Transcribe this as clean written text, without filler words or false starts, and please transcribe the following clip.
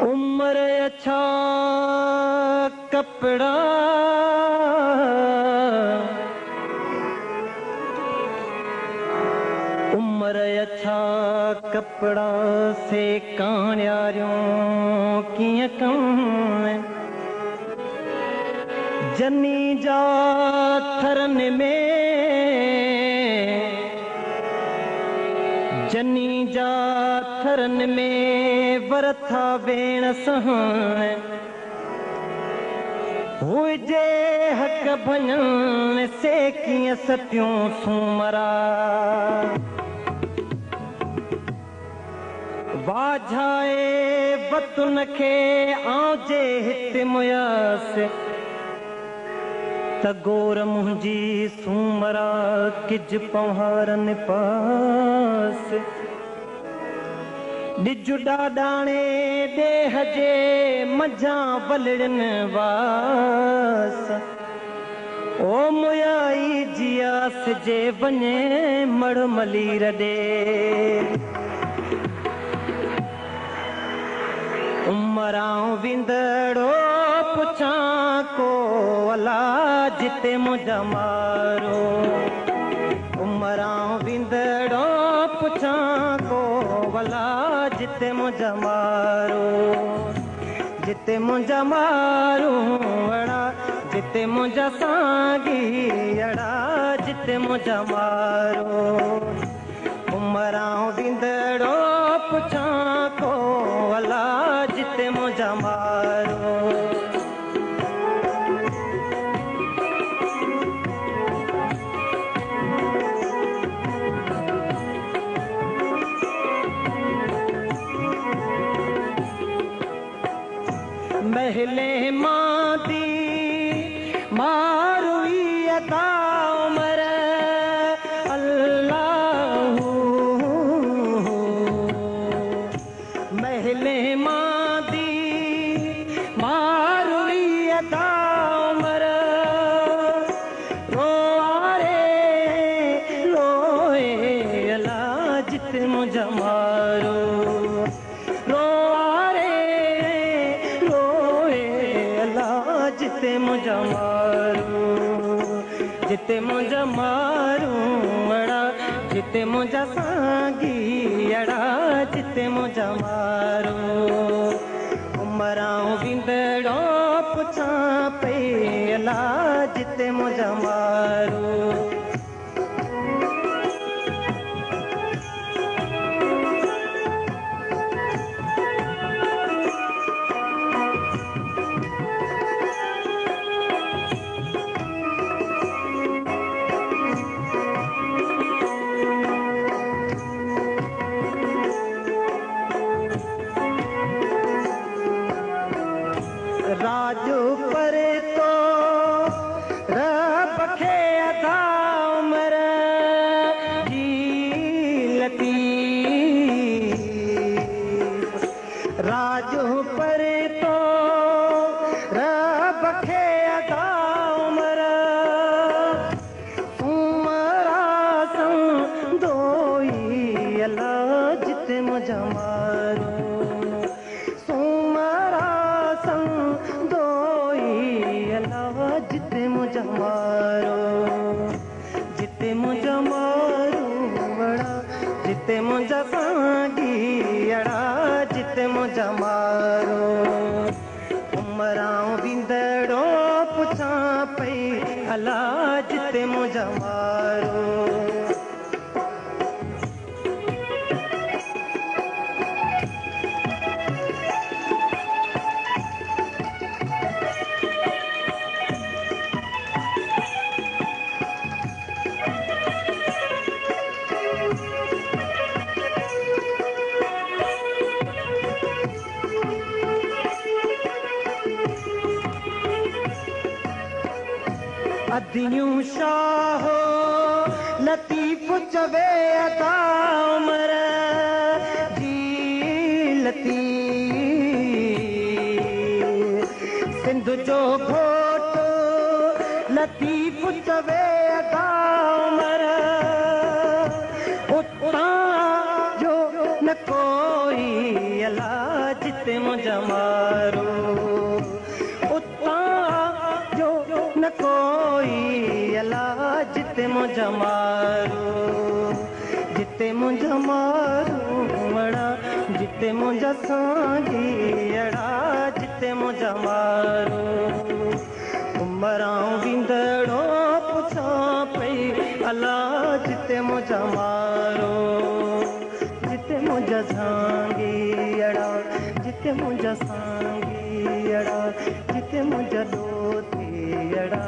उम्र अच्छा कपड़ा उम्र अच्छा कपड़ा से कान्यारियों किया कम जनी जा थरन में जनी जा थरन में वरथा बेण सहन हुजे हक भञन से कीअं सतियूं सूमरा वाझाए वतुन खे आउजे हिते मुयस तगोर मुंहिंजी सूमरा किज पहाड़न पास डिजु डाडाणे देह जे मझा वलड़न वास ओ मुयाई जियास जे वने मड़ मलीर दे उमरां विंदड़ो पुछा को अला जिते मुझा मारो उमरां विंदड़ो पुछा को अला जिते मुझा मारो जिते मुझा मारो अड़ा जिते मुझा सांगी अड़ा जिते मुझा मारो उमरां विंदड़ो पुछा को अला जिते मुझा मारो महले मादी मारुई अदा उमर अल्लाह महले मादी मारुई अदा उमर रोआरे रोए अल्लाह जिते मुझा मारो जिते मुझा मारू जिते मुझा मारू अड़ा जिते मुझा सांगी अड़ा जिते मुझा मारू उमरां विंदड़ो पुछा पे अला जिते मुझा मारू राजू परे तो रब खे अदा उमर जीलती राजू परे तो रब खे अदा उमर उमरा संदोई अला जिते मुझा मारो जिते मुझा मारो जिते मुझा मारो बड़ा जिते मुझा सांगी अड़ा जिते मुझा मारो उमरां विंदड़ो पुछा पे अला जिते मुझा मारो अदियूं शाहो लतीफ चवे अदा उमर जीलती सिंध जो घोट लतीफ चवे अदा उमर उता जो न कोई अला जिते मुझा मारो उता जो न कोई अला जिते मुझा मारो जिते मुझा मारो मड़ा जिते मुझा सांगी अड़ा जिते मुझा मारो उमरां विंदड़ो पुछा पई अला जिते मुझा मारो जिते मुझा सांगी अड़ा जिते मुझा सांगी अड़ा जिते मुझा दोती अड़ा